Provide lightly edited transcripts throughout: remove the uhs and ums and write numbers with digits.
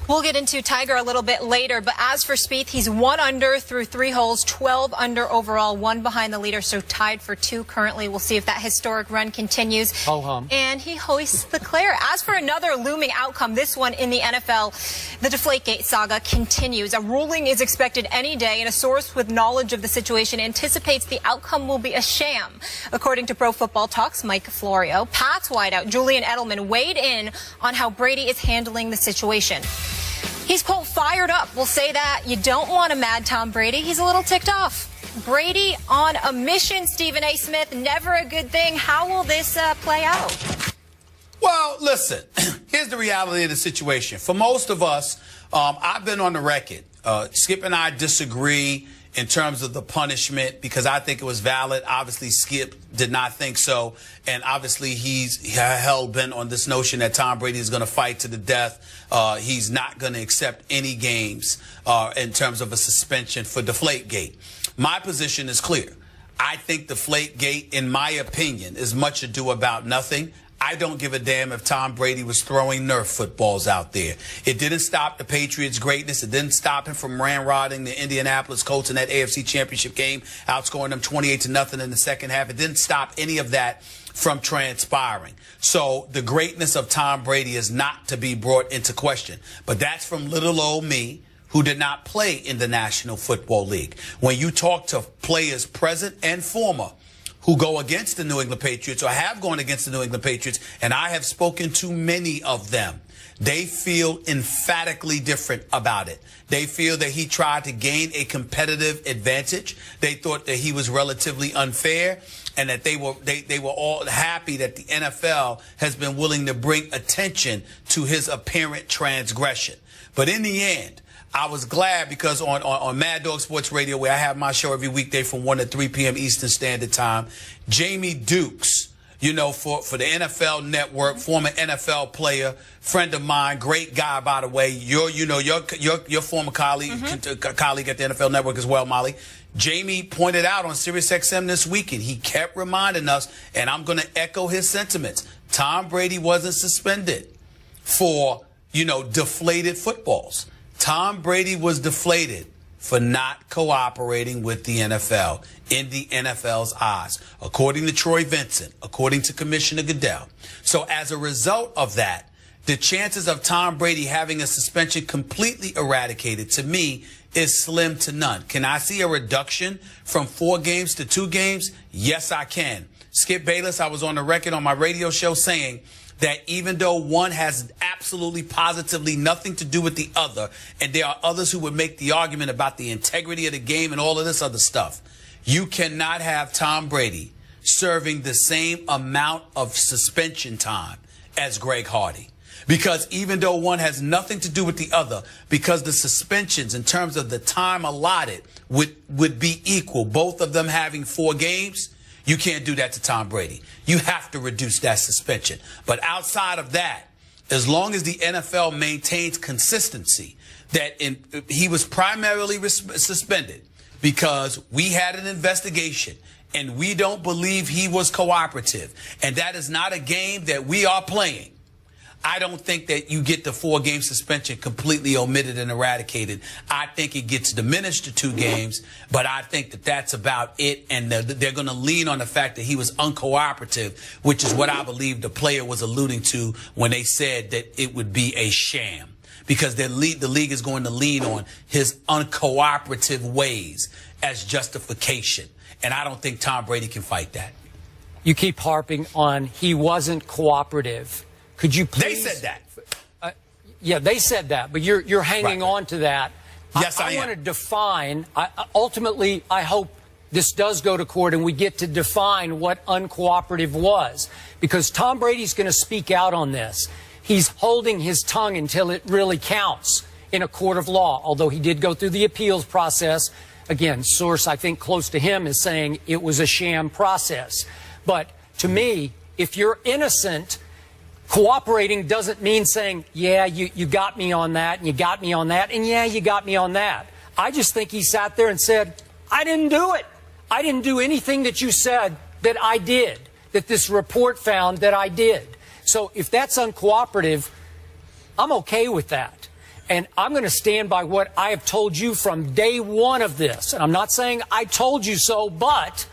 We'll get into Tiger a little bit later, but as for Spieth, he's 1 under through 3 holes, 12 under overall, 1 behind the leader, so tied for 2 currently. We'll see if that historic run continues. Ho-hum. And he hoists the Clare. As for another looming outcome, this one in the NFL, the Deflategate saga continues. A ruling is expected any day, and a source with knowledge of the situation anticipates the outcome will be a sham. According to Pro Football Talk's Mike Florio, Pats wideout Julian Edelman weighed in on how Brady is handling the situation. He's, quote, fired up. We'll say that. You don't want a mad Tom Brady. He's a little ticked off. Brady on a mission, Stephen A. Smith. Never a good thing. How will this play out? Well, listen, here's the reality of the situation. For most of us, I've been on the record. Skip and I disagree in terms of the punishment because I think it was valid. Obviously, Skip did not think so. And obviously, he's hell-bent on this notion that Tom Brady is going to fight to the death. He's not going to accept any games in terms of a suspension for Deflategate. My position is clear. I think Deflategate, in my opinion, is much ado about nothing. I don't give a damn if Tom Brady was throwing Nerf footballs out there. It didn't stop the Patriots' greatness. It didn't stop him from ramrodding the Indianapolis Colts in that AFC Championship game, outscoring them 28-0 in the second half. It didn't stop any of that from transpiring. So the greatness of Tom Brady is not to be brought into question. But that's from little old me, who did not play in the National Football League. When you talk to players present and former who go against the New England Patriots or have gone against the New England Patriots, and I have spoken to many of them, they feel emphatically different about it. They feel that he tried to gain a competitive advantage. They thought that he was relatively unfair, and that they were all happy that the NFL has been willing to bring attention to his apparent transgression. But in the end, I was glad because on Mad Dog Sports Radio, where I have my show every weekday from 1 to 3 p.m. Eastern Standard Time, Jamie Dukes, you know, for the NFL Network, former NFL player, friend of mine, great guy, by the way. Your former colleague, colleague at the NFL Network as well, Molly. Jamie pointed out on SiriusXM this weekend, he kept reminding us, and I'm going to echo his sentiments. Tom Brady wasn't suspended for, deflated footballs. Tom Brady was deflated for not cooperating with the NFL in the NFL's eyes, according to Troy Vincent, according to Commissioner Goodell. So as a result of that, the chances of Tom Brady having a suspension completely eradicated, to me, is slim to none. Can I see a reduction from 4 games to 2 games? Yes, I can. Skip Bayless, I was on the record on my radio show saying that even though one has absolutely positively nothing to do with the other, and there are others who would make the argument about the integrity of the game and all of this other stuff, you cannot have Tom Brady serving the same amount of suspension time as Greg Hardy. Because even though one has nothing to do with the other, because the suspensions in terms of the time allotted would be equal, both of them having 4 games, you can't do that to Tom Brady. You have to reduce that suspension. But outside of that, as long as the NFL maintains consistency, that he was primarily suspended because we had an investigation and we don't believe he was cooperative, and that is not a game that we are playing, I don't think that you get the 4-game suspension completely omitted and eradicated. I think it gets diminished to 2 games, but I think that that's about it. And they're going to lean on the fact that he was uncooperative, which is what I believe the player was alluding to when they said that it would be a sham, because the league is going to lean on his uncooperative ways as justification. And I don't think Tom Brady can fight that. You keep harping on he wasn't cooperative. Could you please? They said that. Yeah, they said that, but you're hanging on to that. Yes, I am. I want to define. Ultimately, I hope this does go to court and we get to define what uncooperative was, because Tom Brady's going to speak out on this. He's holding his tongue until it really counts in a court of law, although he did go through the appeals process. Again, source I think close to him is saying it was a sham process. But to me, if you're innocent, cooperating doesn't mean saying, yeah, you got me on that, and you got me on that, and yeah, you got me on that. I just think he sat there and said, I didn't do it. I didn't do anything that you said that I did, that this report found that I did. So if that's uncooperative, I'm okay with that. And I'm going to stand by what I have told you from day one of this. And I'm not saying I told you so, but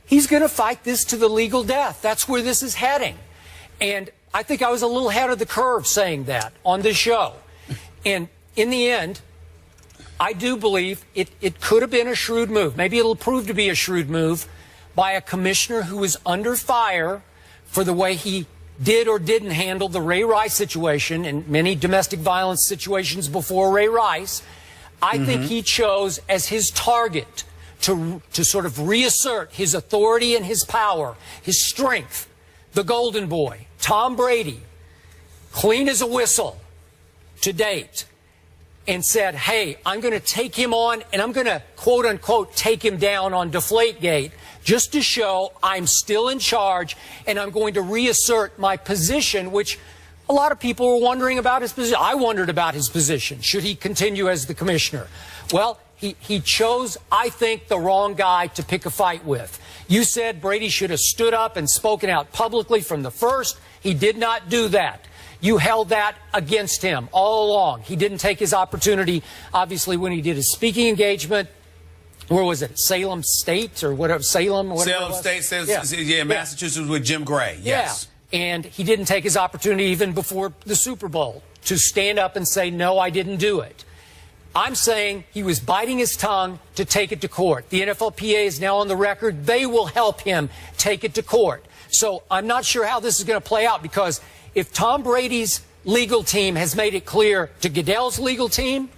he's going to fight this to the legal death. That's where this is heading. And I think I was a little ahead of the curve saying that on this show. And in the end, I do believe it could have been a shrewd move. Maybe it'll prove to be a shrewd move by a commissioner who is under fire for the way he did or didn't handle the Ray Rice situation and many domestic violence situations before Ray Rice. I think he chose as his target to sort of reassert his authority and his power, his strength, the golden boy, Tom Brady, clean as a whistle to date, and said, hey, I'm going to take him on and I'm going to, quote unquote, take him down on Deflategate just to show I'm still in charge and I'm going to reassert my position, which a lot of people were wondering about his position. I wondered about his position. Should he continue as the commissioner? Well, he chose, I think, the wrong guy to pick a fight with. You said Brady should have stood up and spoken out publicly from the first. He did not do that. You held that against him all along. He didn't take his opportunity, obviously, when he did his speaking engagement. Where was it? Salem State or whatever? Salem? Whatever Salem State, Massachusetts with Jim Gray. Yes. Yeah. And he didn't take his opportunity even before the Super Bowl to stand up and say, no, I didn't do it. I'm saying he was biting his tongue to take it to court. The NFLPA is now on the record. They will help him take it to court. So I'm not sure how this is going to play out, because if Tom Brady's legal team has made it clear to Goodell's legal team,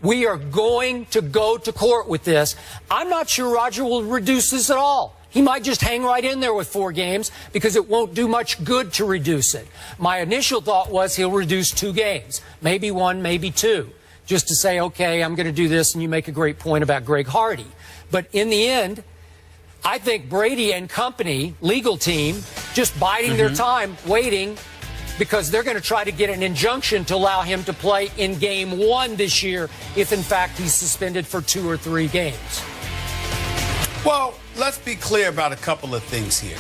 we are going to go to court with this. I'm not sure Roger will reduce this at all. He might just hang right in there with 4 games because it won't do much good to reduce it. My initial thought was he'll reduce 2 games, maybe 1, maybe 2, just to say, okay, I'm going to do this, and you make a great point about Greg Hardy. But in the end, I think Brady and company, legal team, just biding their time, waiting, because they're going to try to get an injunction to allow him to play in game 1 this year if, in fact, he's suspended for 2 or 3 games. Well, let's be clear about a couple of things here.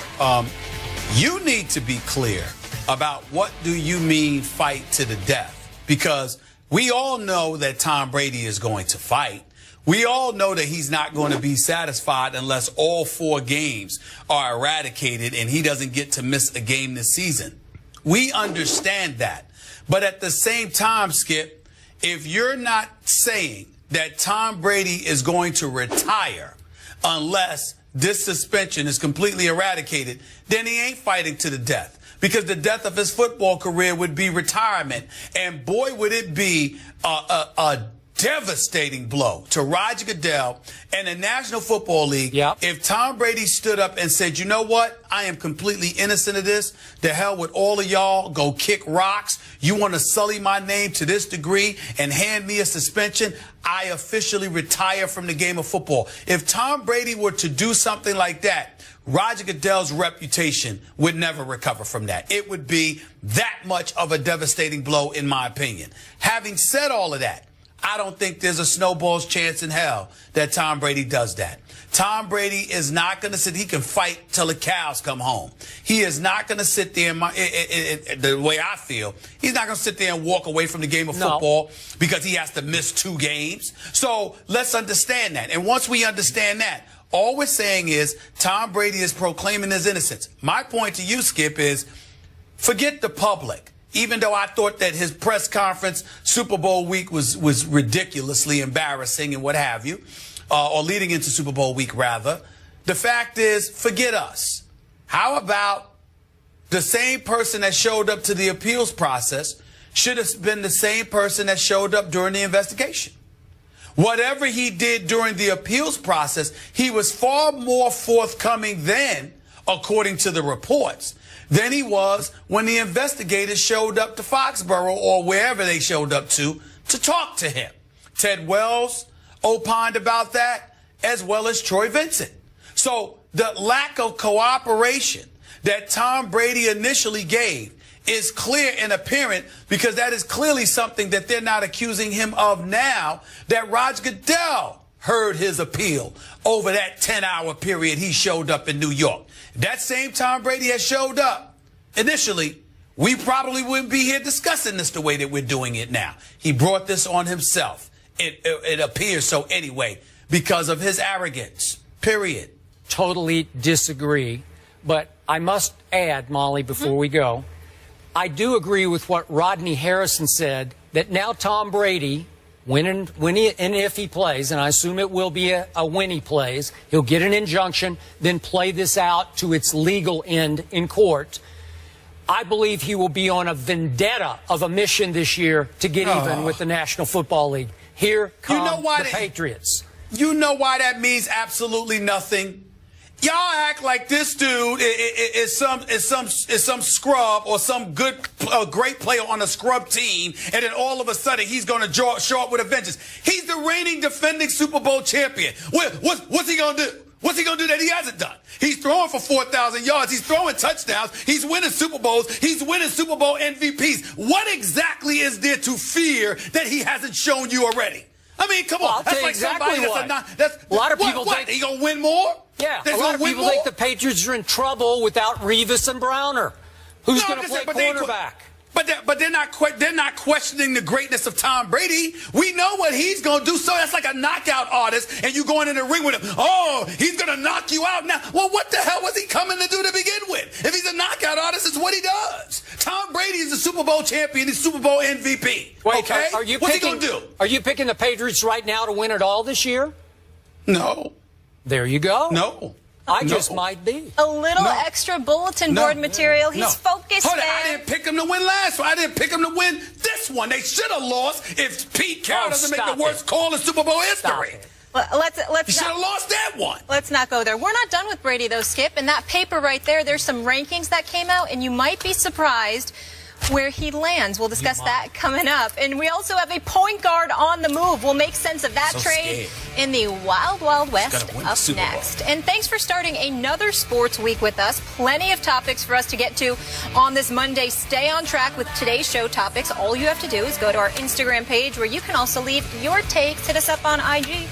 You need to be clear about what do you mean fight to the death, because we all know that Tom Brady is going to fight. We all know that he's not going to be satisfied unless all 4 games are eradicated and he doesn't get to miss a game this season. We understand that. But at the same time, Skip, if you're not saying that Tom Brady is going to retire unless this suspension is completely eradicated, then he ain't fighting to the death, because the death of his football career would be retirement. And boy, would it be a devastating blow to Roger Goodell and the National Football League if Tom Brady stood up and said, you know what, I am completely innocent of this. The hell with all of y'all. Go kick rocks. You want to sully my name to this degree and hand me a suspension? I officially retire from the game of football. If Tom Brady were to do something like that, Roger Goodell's reputation would never recover from that. It would be that much of a devastating blow, in my opinion. Having said all of that, I don't think there's a snowball's chance in hell that Tom Brady does that. Tom Brady is not going to sit. He can fight till the cows come home. He is not going to sit there, the way I feel, he's not going to sit there and walk away from the game of football because he has to miss 2 games. So let's understand that. And once we understand that, all we're saying is Tom Brady is proclaiming his innocence. My point to you, Skip, is forget the public. Even though I thought that his press conference Super Bowl week was ridiculously embarrassing and what have you, or leading into Super Bowl week, rather, the fact is, forget us. How about the same person that showed up to the appeals process should have been the same person that showed up during the investigation? Whatever he did during the appeals process, he was far more forthcoming then, according to the reports, than he was when the investigators showed up to Foxborough or wherever they showed up to talk to him. Ted Wells opined about that, as well as Troy Vincent. So the lack of cooperation that Tom Brady initially gave is clear and apparent, because that is clearly something that they're not accusing him of now, that Roger Goodell heard his appeal over that 10-hour period he showed up in New York. That same Tom Brady has showed up initially we probably wouldn't be here discussing this the way that we're doing it now. He brought this on himself. It appears so anyway, because of his arrogance, period. Totally disagree. But I must add, Molly, before we go, I do agree with what Rodney Harrison said, that now Tom Brady, when and if he plays, and I assume it will be a when he plays, he'll get an injunction, then play this out to its legal end in court. I believe he will be on a vendetta of a mission this year to get even with the National Football League. Here come the Patriots. You know why that means absolutely nothing? Y'all act like this dude is some scrub or some great player on a scrub team, and then all of a sudden he's going to show up with a vengeance. He's the reigning defending Super Bowl champion. What's he going to do? What's he going to do that he hasn't done? He's throwing for 4,000 yards. He's throwing touchdowns. He's winning Super Bowls. He's winning Super Bowl MVPs. What exactly is there to fear that he hasn't shown you already? I mean, come on. That's like exactly a lot of people think he going to win more? Yeah, a lot of people think the Patriots are in trouble without Revis and Browner. Who's going to play quarterback? But they're not questioning the greatness of Tom Brady. We know what he's going to do. So that's like a knockout artist, and you going in the ring with him. Oh, he's going to knock you out now. Well, what the hell was he coming to do to begin with? If he's a knockout artist, it's what he does. Tom Brady is a Super Bowl champion. He's Super Bowl MVP. Wait, okay? What's he going to do? Are you picking the Patriots right now to win it all this year? No. There you go. No. I just might be. A little extra bulletin board material. He's focused, Hold on, man. I didn't pick him to win last one. I didn't pick him to win this one. They should have lost if Pete Carroll doesn't make the worst call in Super Bowl history. Let's You should have lost that one. Let's not go there. We're not done with Brady, though, Skip. In that paper right there, there's some rankings that came out, and you might be surprised where he lands. We'll discuss that coming up. And we also have a point guard on the move. We'll make sense of that trade in the Wild Wild West up next. And thanks for starting another sports week with us. Plenty of topics for us to get to on this Monday. Stay on track with today's show topics. All you have to do is go to our Instagram page, where you can also leave your takes. Hit us up on IG.